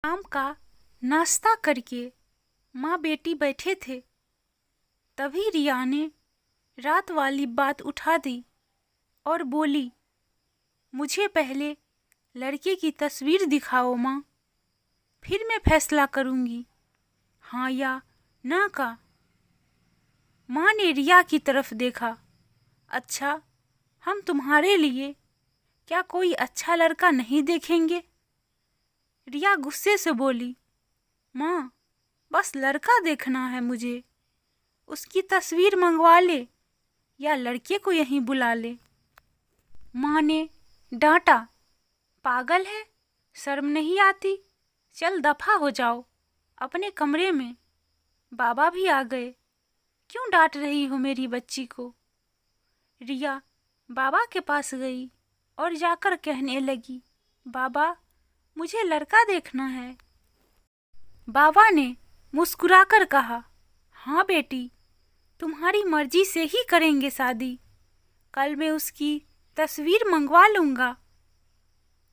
शाम का नाश्ता करके माँ बेटी बैठे थे, तभी रिया ने रात वाली बात उठा दी और बोली, मुझे पहले लड़के की तस्वीर दिखाओ माँ, फिर मैं फैसला करूँगी हाँ या ना का। माँ ने रिया की तरफ देखा। अच्छा, हम तुम्हारे लिए क्या कोई अच्छा लड़का नहीं देखेंगे? रिया गुस्से से बोली, माँ बस लड़का देखना है मुझे, उसकी तस्वीर मंगवा ले या लड़के को यहीं बुला ले। माँ ने डांटा, पागल है, शर्म नहीं आती? चल दफा हो जाओ अपने कमरे में। बाबा भी आ गए, क्यों डांट रही हो मेरी बच्ची को? रिया बाबा के पास गई और जाकर कहने लगी, बाबा मुझे लड़का देखना है। बाबा ने मुस्कुराकर कहा, हाँ बेटी, तुम्हारी मर्जी से ही करेंगे शादी। कल मैं उसकी तस्वीर मंगवा लूँगा।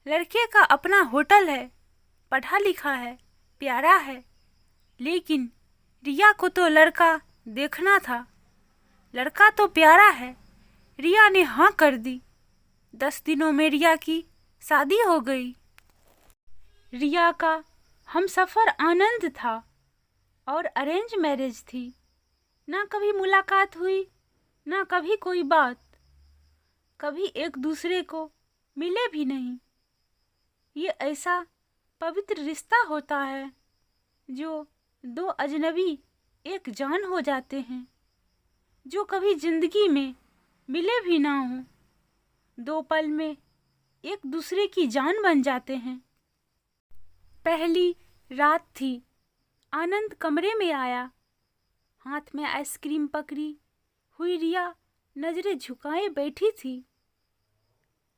लड़के का अपना होटल है, पढ़ा लिखा है, प्यारा है, लेकिन रिया को तो लड़का देखना था। लड़का तो प्यारा है। रिया ने हाँ कर दी। 10 दिनों में रिया की शादी हो गई। रिया का हमसफर आनंद था और अरेंज मैरिज थी। ना कभी मुलाकात हुई, ना कभी कोई बात, कभी एक दूसरे को मिले भी नहीं। ये ऐसा पवित्र रिश्ता होता है जो दो अजनबी एक जान हो जाते हैं, जो कभी जिंदगी में मिले भी ना हो, 2 पल में एक दूसरे की जान बन जाते हैं। पहली रात थी। आनंद कमरे में आया, हाथ में आइसक्रीम पकड़ी हुई रिया नजरें झुकाए बैठी थी।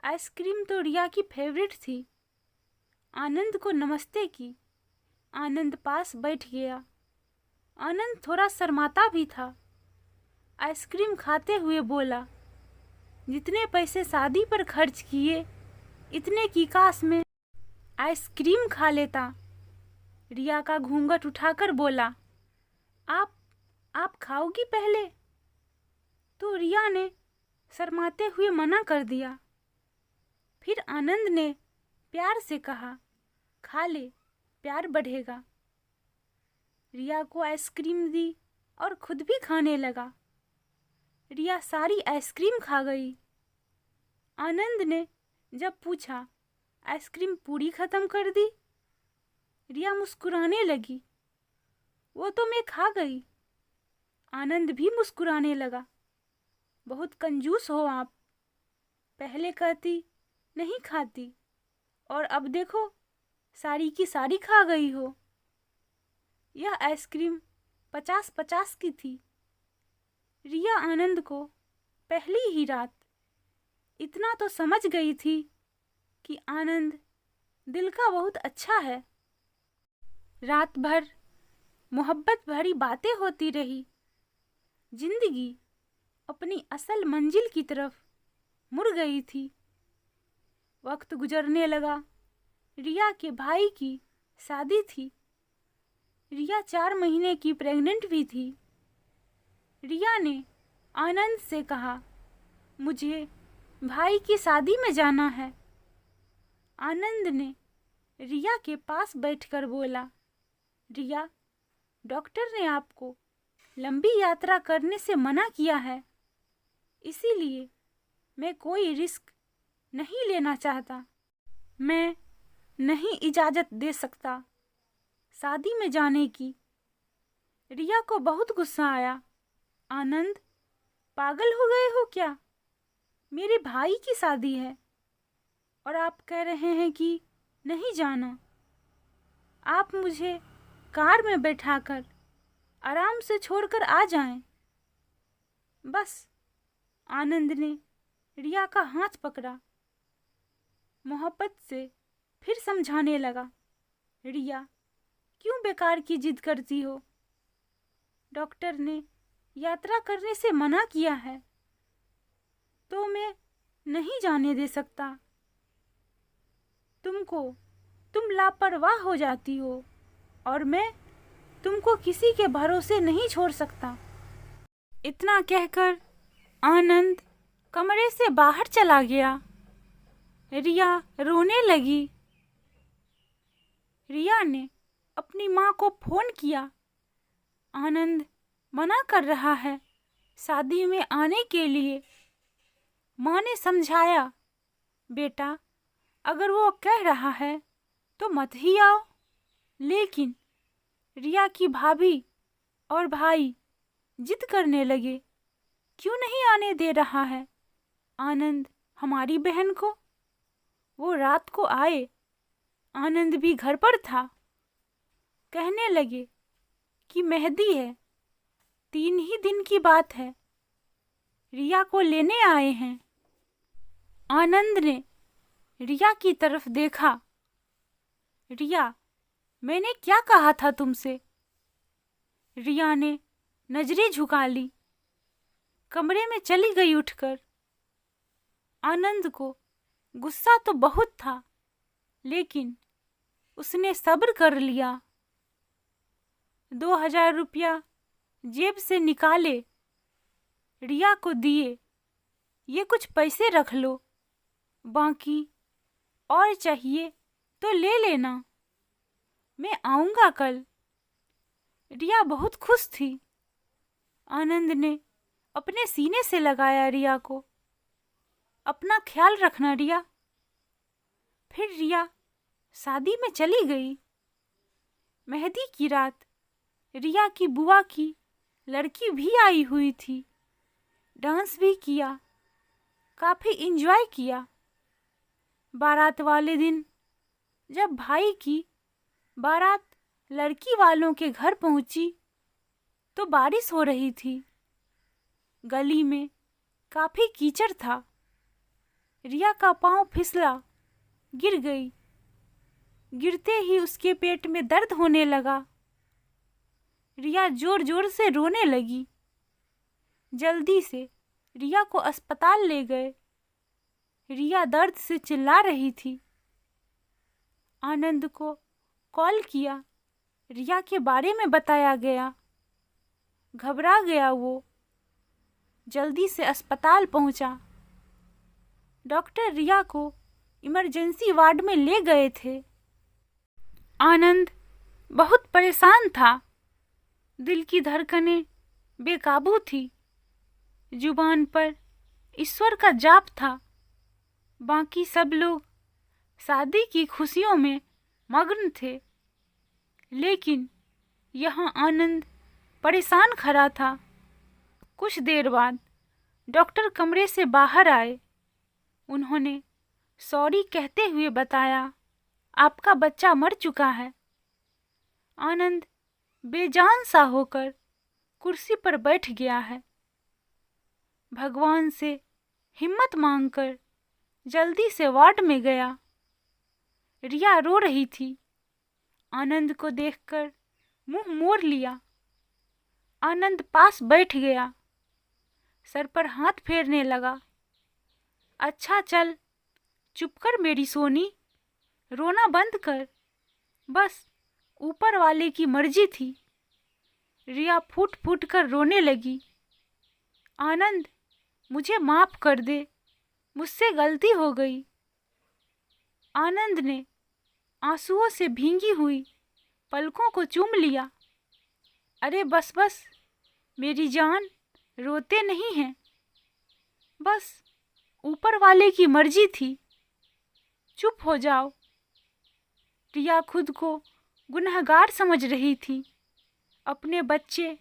आइसक्रीम तो रिया की फेवरेट थी। आनंद को नमस्ते की। आनंद पास बैठ गया। आनंद थोड़ा शर्माता भी था। आइसक्रीम खाते हुए बोला, जितने पैसे शादी पर खर्च किए, इतने की काश में आइसक्रीम खा लेता। रिया का घूंघट उठाकर बोला, आप खाओगी पहले? तो रिया ने शर्माते हुए मना कर दिया। फिर आनंद ने प्यार से कहा, खा ले, प्यार बढ़ेगा। रिया को आइसक्रीम दी और खुद भी खाने लगा। रिया सारी आइसक्रीम खा गई। आनंद ने जब पूछा, आइसक्रीम पूरी खत्म कर दी? रिया मुस्कुराने लगी, वो तो मैं खा गई। आनंद भी मुस्कुराने लगा, बहुत कंजूस हो आप, पहले कहती नहीं खाती और अब देखो सारी की सारी खा गई हो। यह आइसक्रीम 50-50 की थी। रिया आनंद को पहली ही रात इतना तो समझ गई थी कि आनंद दिल का बहुत अच्छा है। रात भर मोहब्बत भरी बातें होती रही। जिंदगी अपनी असल मंजिल की तरफ मुड़ गई थी। वक्त गुजरने लगा। रिया के भाई की शादी थी। रिया 4 महीने की प्रेग्नेंट भी थी। रिया ने आनंद से कहा, मुझे भाई की शादी में जाना है। आनंद ने रिया के पास बैठकर बोला, रिया, डॉक्टर ने आपको लंबी यात्रा करने से मना किया है, इसीलिए मैं कोई रिस्क नहीं लेना चाहता। मैं नहीं इजाज़त दे सकता शादी में जाने की। रिया को बहुत गुस्सा आया। आनंद, पागल हो गए हो क्या? मेरे भाई की शादी है और आप कह रहे हैं कि नहीं जाना। आप मुझे कार में बैठाकर आराम से छोड़कर आ जाएं। बस। आनंद ने रिया का हाथ पकड़ा, मोहब्बत से फिर समझाने लगा, रिया, क्यों बेकार की जिद करती हो? डॉक्टर ने यात्रा करने से मना किया है तो मैं नहीं जाने दे सकता। तुमको तुम लापरवाह हो जाती हो और मैं तुमको किसी के भरोसे नहीं छोड़ सकता। इतना कहकर आनंद कमरे से बाहर चला गया। रिया रोने लगी। रिया ने अपनी माँ को फोन किया। आनंद मना कर रहा है शादी में आने के लिए। माँ ने समझाया, बेटा अगर वो कह रहा है तो मत ही आओ। लेकिन रिया की भाभी और भाई जिद करने लगे, क्यों नहीं आने दे रहा है आनंद हमारी बहन को। वो रात को आए, आनंद भी घर पर था। कहने लगे कि मेहंदी है, 3 ही दिन की बात है, रिया को लेने आए हैं। आनंद ने रिया की तरफ देखा। रिया, मैंने क्या कहा था तुमसे? रिया ने नजरें झुका ली, कमरे में चली गई उठकर। आनंद को गुस्सा तो बहुत था, लेकिन उसने सब्र कर लिया। 2000 रुपया जेब से निकाले, रिया को दिए। ये कुछ पैसे रख लो, बाकी और चाहिए तो ले लेना, मैं आऊँगा कल। रिया बहुत खुश थी। आनंद ने अपने सीने से लगाया रिया को। अपना ख्याल रखना रिया। फिर रिया शादी में चली गई। मेहंदी की रात रिया की बुआ की लड़की भी आई हुई थी। डांस भी किया, काफ़ी एंजॉय किया। बारात वाले दिन जब भाई की बारात लड़की वालों के घर पहुंची तो बारिश हो रही थी। गली में काफ़ी कीचड़ था। रिया का पांव फिसला, गिर गई। गिरते ही उसके पेट में दर्द होने लगा। रिया जोर जोर से रोने लगी। जल्दी से रिया को अस्पताल ले गए। रिया दर्द से चिल्ला रही थी। आनंद को कॉल किया, रिया के बारे में बताया गया। घबरा गया वो, जल्दी से अस्पताल पहुंचा। डॉक्टर रिया को इमरजेंसी वार्ड में ले गए थे। आनंद बहुत परेशान था। दिल की धड़कनें बेकाबू थी। जुबान पर ईश्वर का जाप था। बाकी सब लोग शादी की खुशियों में मग्न थे, लेकिन यहाँ आनंद परेशान खड़ा था। कुछ देर बाद डॉक्टर कमरे से बाहर आए। उन्होंने सॉरी कहते हुए बताया, आपका बच्चा मर चुका है। आनंद बेजान सा होकर कुर्सी पर बैठ गया है। भगवान से हिम्मत मांगकर जल्दी से वार्ड में गया। रिया रो रही थी। आनंद को देखकर मुंह मोड़ लिया। आनंद पास बैठ गया, सर पर हाथ फेरने लगा। अच्छा चल, चुप कर मेरी सोनी, रोना बंद कर, बस ऊपर वाले की मर्जी थी। रिया फूट फूट कर रोने लगी। आनंद, मुझे माफ कर दे, मुझसे गलती हो गई। आनंद ने आंसुओं से भींगी हुई पलकों को चूम लिया। अरे बस बस मेरी जान, रोते नहीं हैं, बस ऊपर वाले की मर्जी थी, चुप हो जाओ। रिया खुद को गुनहगार समझ रही थी, अपने बच्चे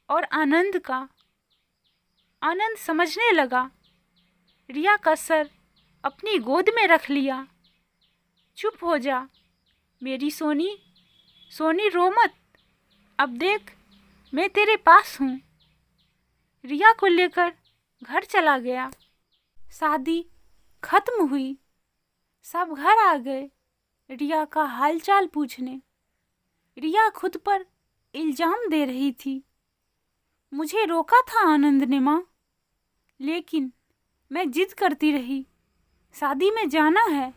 और आनंद का। आनंद समझने लगा। रिया का सर अपनी गोद में रख लिया। चुप हो जा मेरी सोनी, सोनी रो मत, अब देख मैं तेरे पास हूँ। रिया को लेकर घर चला गया। शादी खत्म हुई। सब घर आ गए रिया का हालचाल पूछने। रिया खुद पर इल्जाम दे रही थी, मुझे रोका था आनंद ने माँ, लेकिन मैं जिद करती रही, शादी में जाना है।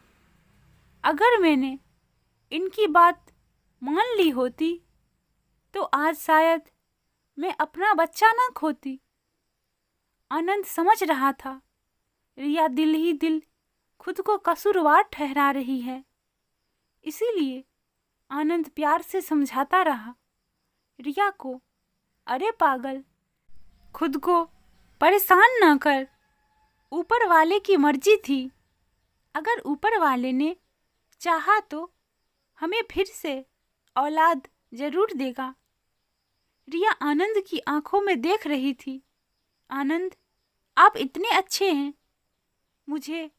अगर मैंने इनकी बात मान ली होती तो आज शायद मैं अपना बच्चा ना खोती। आनंद समझ रहा था रिया दिल ही दिल खुद को कसूरवार ठहरा रही है। इसीलिए आनंद प्यार से समझाता रहा रिया को, अरे पागल, खुद को परेशान ना कर। ऊपर वाले की मर्जी थी। अगर ऊपर वाले ने चाहा तो हमें फिर से औलाद जरूर देगा। रिया आनंद की आंखों में देख रही थी। आनंद, आप इतने अच्छे हैं, मुझे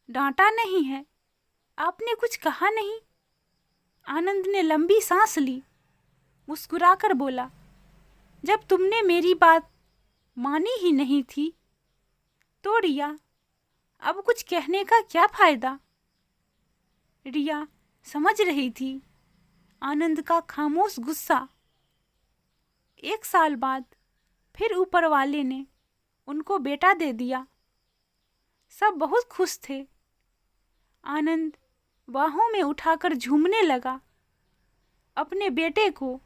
डांटा नहीं है, आपने कुछ कहा नहीं। आनंद ने लंबी सांस ली, मुस्कुराकर बोला, जब तुमने मेरी बात मानी ही नहीं थी तो रिया अब कुछ कहने का क्या फायदा। रिया समझ रही थी आनंद का खामोश गुस्सा। 1 साल बाद फिर ऊपर वाले ने उनको बेटा दे दिया। सब बहुत खुश थे। आनंद बाहों में उठाकर झूमने लगा। अपने बेटे को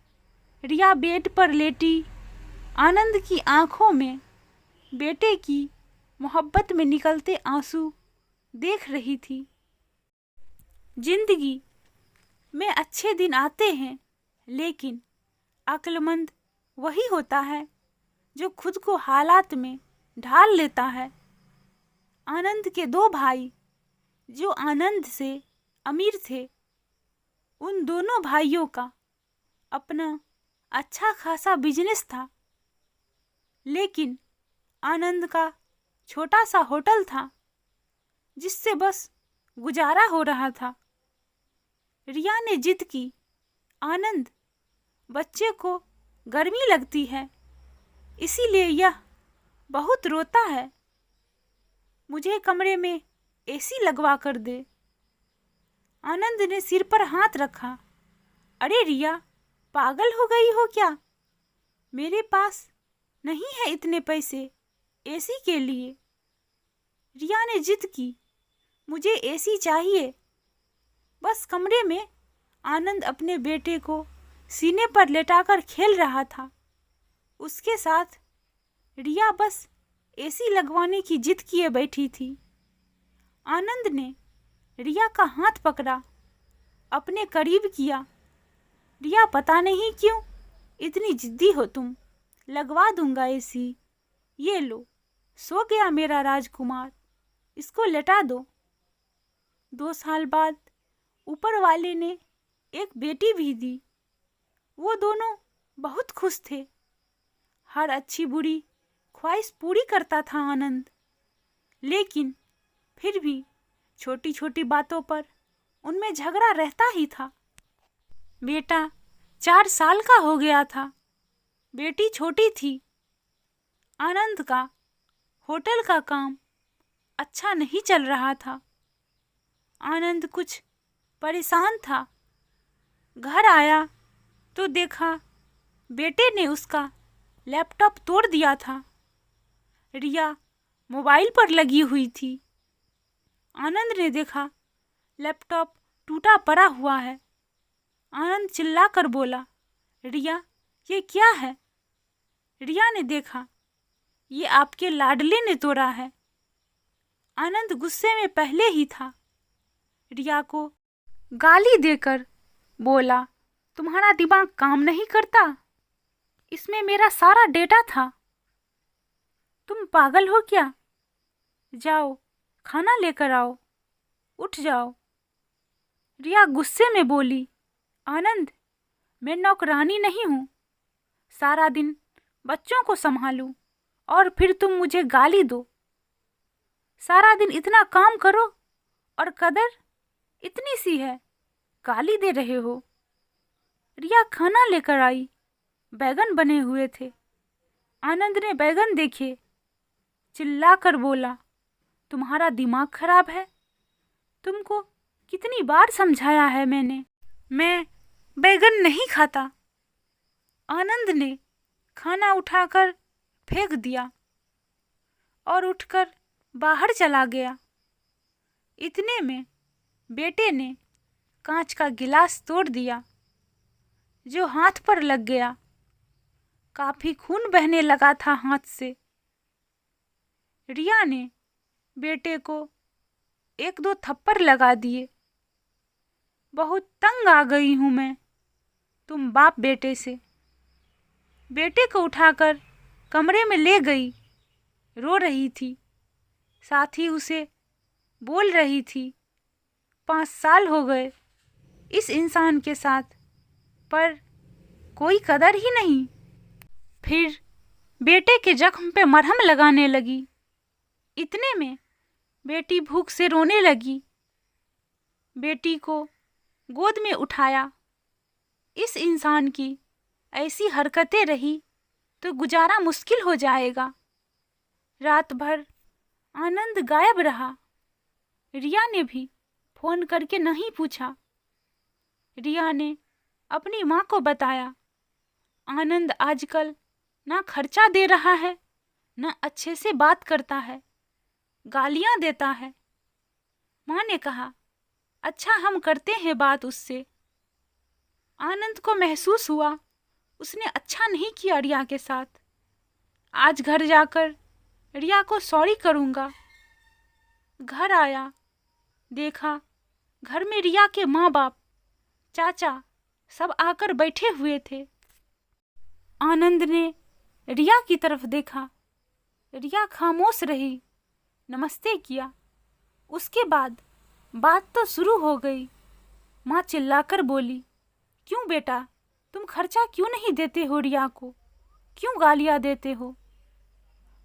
रिया बेड पर लेटी आनंद की आंखों में बेटे की मोहब्बत में निकलते आंसू देख रही थी। जिंदगी में अच्छे दिन आते हैं, लेकिन अक्लमंद वही होता है जो खुद को हालात में ढाल लेता है। आनंद के 2 भाई जो आनंद से अमीर थे, उन दोनों भाइयों का अपना अच्छा खासा बिजनेस था, लेकिन आनंद का छोटा सा होटल था जिससे बस गुजारा हो रहा था। रिया ने जिद की, आनंद, बच्चे को गर्मी लगती है, इसीलिए यह बहुत रोता है, मुझे कमरे में एसी लगवा कर दे। आनंद ने सिर पर हाथ रखा, अरे रिया, पागल हो गई हो क्या? मेरे पास नहीं है इतने पैसे एसी के लिए। रिया ने जिद की, मुझे एसी चाहिए। बस कमरे में आनंद अपने बेटे को सीने पर लेटाकर खेल रहा था। उसके साथ रिया बस एसी लगवाने की जिद किए बैठी थी। आनंद ने रिया का हाथ पकड़ा, अपने करीब किया। रिया, पता नहीं क्यों इतनी जिद्दी हो तुम, लगवा दूंगा एसी। ये लो, सो गया मेरा राजकुमार, इसको लेटा दो। 2 साल बाद ऊपर वाले ने एक बेटी भी दी। वो दोनों बहुत खुश थे। हर अच्छी बुरी ख्वाहिश पूरी करता था आनंद, लेकिन फिर भी छोटी छोटी बातों पर उनमें झगड़ा रहता ही था। बेटा 4 साल का हो गया था, बेटी छोटी थी। आनंद का होटल का काम अच्छा नहीं चल रहा था। आनंद कुछ परेशान था। घर आया तो देखा बेटे ने उसका लैपटॉप तोड़ दिया था। रिया मोबाइल पर लगी हुई थी। आनंद ने देखा लैपटॉप टूटा पड़ा हुआ है। आनंद चिल्लाकर बोला, रिया, ये क्या है? रिया ने देखा, ये आपके लाडले ने तोड़ा है। आनंद गुस्से में पहले ही था। रिया को गाली देकर बोला, तुम्हारा दिमाग काम नहीं करता? इसमें मेरा सारा डेटा था। तुम पागल हो क्या? जाओ खाना लेकर आओ, उठ जाओ। रिया गुस्से में बोली, आनंद, मैं नौकरानी नहीं हूँ, सारा दिन बच्चों को संभालूं और फिर तुम मुझे गाली दो। सारा दिन इतना काम करो और कदर इतनी सी है, गाली दे रहे हो। रिया खाना लेकर आई। बैगन बने हुए थे। आनंद ने बैगन देखे, चिल्लाकर बोला, तुम्हारा दिमाग खराब है? तुमको कितनी बार समझाया है मैंने, मैं बैगन नहीं खाता। आनंद ने खाना उठाकर फेंक दिया और उठकर बाहर चला गया। इतने में बेटे ने कांच का गिलास तोड़ दिया, जो हाथ पर लग गया। काफी खून बहने लगा था हाथ से। रिया ने बेटे को एक दो थप्पड़ लगा दिए। बहुत तंग आ गई हूं मैं तुम बाप बेटे से। बेटे को उठाकर कमरे में ले गई। रो रही थी, साथ ही उसे बोल रही थी, 5 साल हो गए इस इंसान के साथ, पर कोई कदर ही नहीं। फिर बेटे के जख्म पे मरहम लगाने लगी। इतने में बेटी भूख से रोने लगी। बेटी को गोद में उठाया। इस इंसान की ऐसी हरकतें रही तो गुजारा मुश्किल हो जाएगा। रात भर आनंद गायब रहा। रिया ने भी फोन करके नहीं पूछा। रिया ने अपनी माँ को बताया, आनंद आजकल ना खर्चा दे रहा है, ना अच्छे से बात करता है, गालियां देता है। माँ ने कहा, अच्छा हम करते हैं बात उससे। आनंद को महसूस हुआ उसने अच्छा नहीं किया रिया के साथ। आज घर जाकर रिया को सॉरी करूंगा। घर आया, देखा घर में रिया के माँ बाप, चाचा सब आकर बैठे हुए थे। आनंद ने रिया की तरफ देखा। रिया खामोश रही, नमस्ते किया। उसके बाद बात तो शुरू हो गई। माँ चिल्लाकर बोली, क्यों बेटा, तुम खर्चा क्यों नहीं देते हो रिया को, क्यों गालियां देते हो?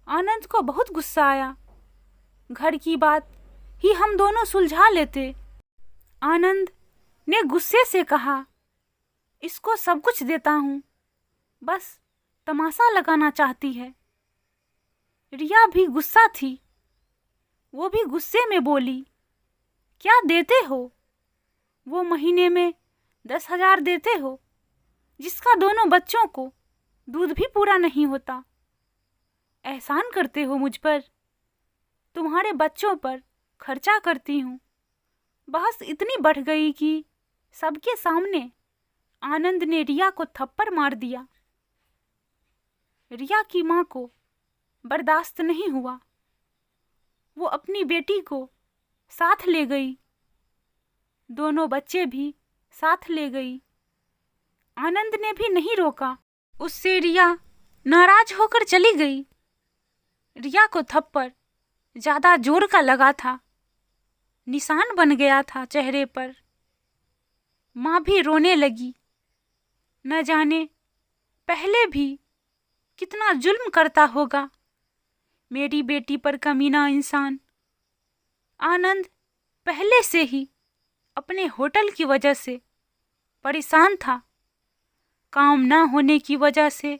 आनंद को बहुत गुस्सा आया। घर की बात ही हम दोनों सुलझा लेते। आनंद ने गुस्से से कहा, इसको सब कुछ देता हूं, बस तमाशा लगाना चाहती है। रिया भी गुस्सा थी। वो भी गुस्से में बोली, क्या देते हो? वो महीने में 10,000 देते हो, जिसका दोनों बच्चों को दूध भी पूरा नहीं होता। एहसान करते हो मुझ पर, तुम्हारे बच्चों पर खर्चा करती हूँ। बहस इतनी बढ़ गई कि सबके सामने आनंद ने रिया को थप्पड़ मार दिया। रिया की माँ को बर्दाश्त नहीं हुआ। वो अपनी बेटी को साथ ले गई, दोनों बच्चे भी साथ ले गई। आनंद ने भी नहीं रोका। उससे रिया नाराज होकर चली गई। रिया को थप्पड़ ज्यादा जोर का लगा था, निशान बन गया था चेहरे पर। माँ भी रोने लगी। न जाने पहले भी कितना जुल्म करता होगा मेरी बेटी पर कमीना इंसान। आनंद पहले से ही अपने होटल की वजह से परेशान था, काम ना होने की वजह से,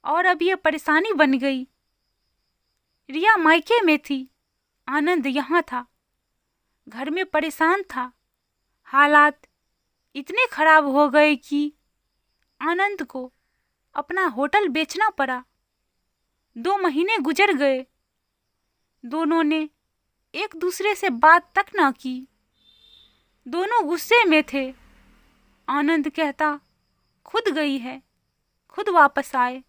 और अब ये परेशानी बन गई। रिया मायके में थी, आनंद यहाँ था, घर में परेशान था। हालात इतने खराब हो गए कि आनंद को अपना होटल बेचना पड़ा। 2 महीने गुजर गए। दोनों ने एक दूसरे से बात तक ना की। दोनों गुस्से में थे। आनंद कहता, खुद गई है, खुद वापस आए।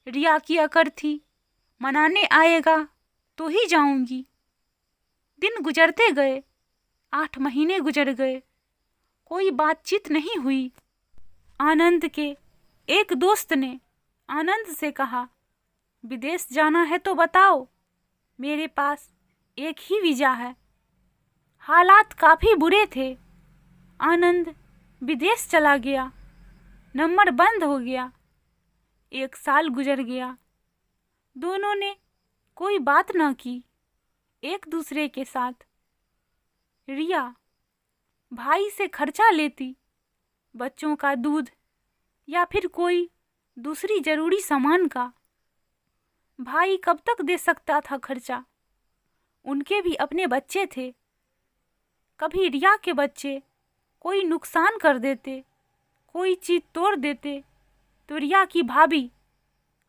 रिया की अकड़ थी, मनाने आएगा तो ही जाऊंगी। दिन गुजरते गए, 8 महीने गुजर गए, कोई बातचीत नहीं हुई। आनंद के एक दोस्त ने आनंद से कहा, विदेश जाना है तो बताओ, मेरे पास एक ही वीजा है। हालात काफी बुरे थे। आनंद विदेश चला गया, नंबर बंद हो गया। 1 साल गुजर गया। दोनों ने कोई बात न की एक दूसरे के साथ। रिया भाई से खर्चा लेती, बच्चों का दूध या फिर कोई दूसरी जरूरी सामान का। भाई कब तक दे सकता था खर्चा? उनके भी अपने बच्चे थे। कभी रिया के बच्चे कोई नुकसान कर देते, कोई चीज तोड़ देते, तो रिया की भाभी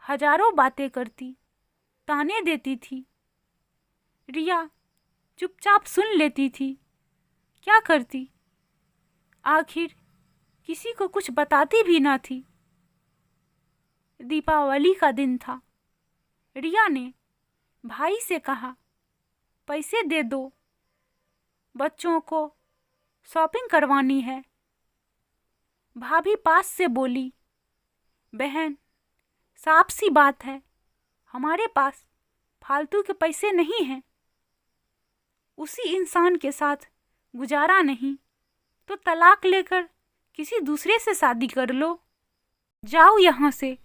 हजारों बातें करती, ताने देती थी। रिया चुपचाप सुन लेती थी। क्या करती? आखिर किसी को कुछ बताती भी ना थी। दीपावली का दिन था। रिया ने भाई से कहा, पैसे दे दो, बच्चों को शॉपिंग करवानी है। भाभी पास से बोली, बहन साफ सी बात है, हमारे पास फालतू के पैसे नहीं हैं। उसी इंसान के साथ गुजारा नहीं तो तलाक लेकर किसी दूसरे से शादी कर लो। जाओ यहाँ से।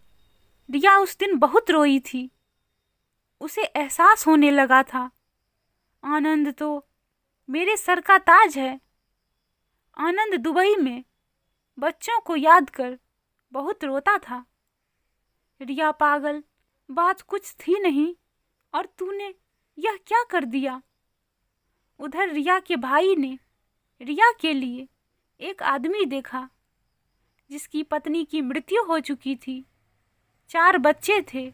रिया उस दिन बहुत रोई थी। उसे एहसास होने लगा था, आनंद तो मेरे सर का ताज है। आनंद दुबई में बच्चों को याद कर बहुत रोता था। रिया पागल, बात कुछ थी नहीं और तूने यह क्या कर दिया। उधर रिया के भाई ने रिया के लिए एक आदमी देखा जिसकी पत्नी की मृत्यु हो चुकी थी, 4 बच्चे थे।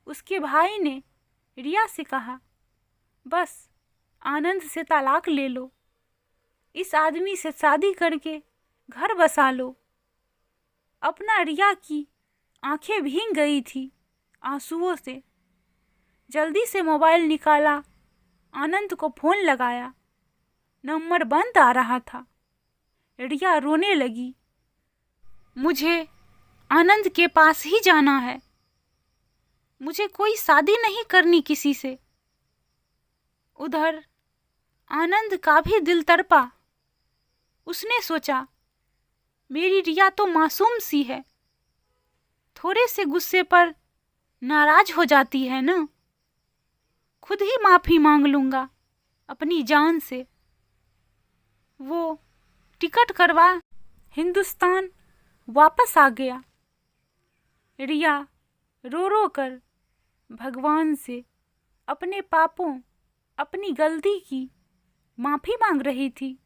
उसके भाई ने रिया से कहा, बस आनंद से तलाक ले लो, इस आदमी से शादी करके घर बसा लो। अपना रिया की आंखें भीग गई थी आंसुओं से। जल्दी से मोबाइल निकाला, आनंद को फोन लगाया। नंबर बंद आ रहा था। रिया रोने लगी, मुझे आनंद के पास ही जाना है, मुझे कोई शादी नहीं करनी किसी से। उधर आनंद का भी दिल तड़पा। उसने सोचा, मेरी रिया तो मासूम सी है, थोड़े से गुस्से पर नाराज हो जाती है ना, खुद ही माफी मांग लूंगा अपनी जान से। वो टिकट करवा हिंदुस्तान वापस आ गया। रिया रो रो कर भगवान से अपने पापों, अपनी गलती की माफी मांग रही थी।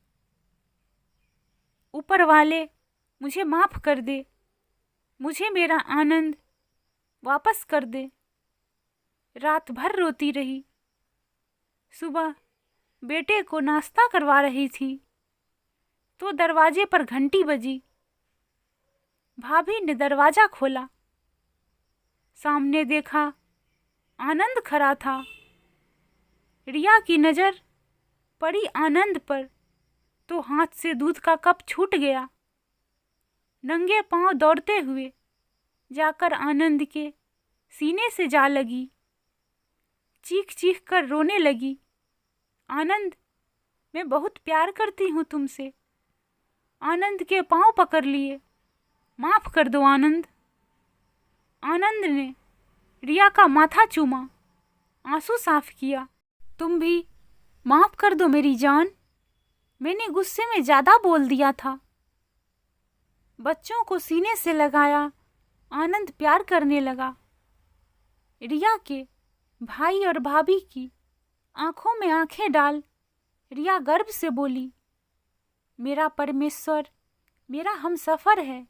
ऊपर वाले मुझे माफ कर दे, मुझे मेरा आनंद वापस कर दे। रात भर रोती रही। सुबह बेटे को नाश्ता करवा रही थी तो दरवाजे पर घंटी बजी। भाभी ने दरवाजा खोला। सामने देखा आनंद खड़ा था। रिया की नज़र पड़ी आनंद पर तो हाथ से दूध का कप छूट गया। नंगे पांव दौड़ते हुए जाकर आनंद के सीने से जा लगी। चीख चीख कर रोने लगी, आनंद मैं बहुत प्यार करती हूँ तुमसे। आनंद के पांव पकड़ लिए, माफ कर दो आनंद। आनंद ने रिया का माथा चूमा, आंसू साफ किया। तुम भी माफ कर दो मेरी जान, मैंने गुस्से में ज्यादा बोल दिया था। बच्चों को सीने से लगाया, आनंद प्यार करने लगा। रिया के भाई और भाभी की आंखों में आंखें डाल रिया गर्व से बोली, मेरा परमेश्वर मेरा हमसफर है।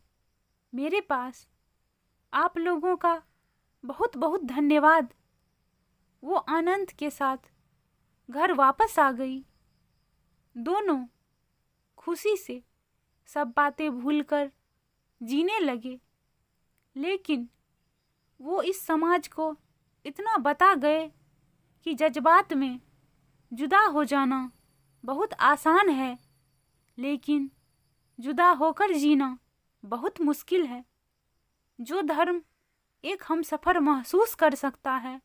मेरे पास आप लोगों का बहुत बहुत धन्यवाद। वो आनंद के साथ घर वापस आ गई। दोनों खुशी से सब बातें भूलकर जीने लगे। लेकिन वो इस समाज को इतना बता गए कि जज्बात में जुदा हो जाना बहुत आसान है, लेकिन जुदा होकर जीना बहुत मुश्किल है। जो धर्म एक हमसफर महसूस कर सकता है,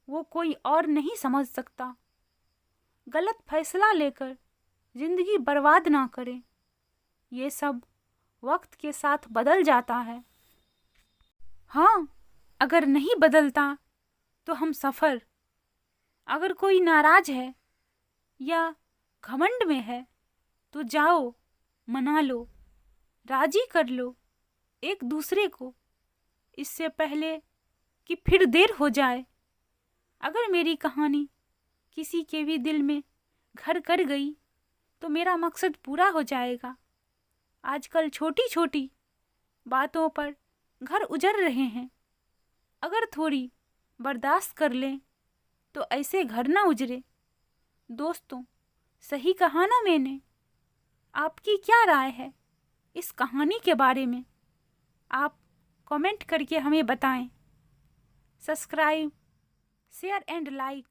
वो कोई और नहीं समझ सकता। गलत फैसला लेकर जिंदगी बर्बाद ना करें। ये सब वक्त के साथ बदल जाता है। हाँ, अगर नहीं बदलता तो हम सफ़र। अगर कोई नाराज है या घमंड में है तो जाओ, मना लो, राजी कर लो एक दूसरे को, इससे पहले कि फिर देर हो जाए। अगर मेरी कहानी किसी के भी दिल में घर कर गई तो मेरा मकसद पूरा हो जाएगा। आजकल छोटी छोटी बातों पर घर उजड़ रहे हैं। अगर थोड़ी बर्दाश्त कर लें तो ऐसे घर ना उजड़े। दोस्तों, सही कहा ना मैंने? आपकी क्या राय है इस कहानी के बारे में? आप कमेंट करके हमें बताएं। Subscribe, share and like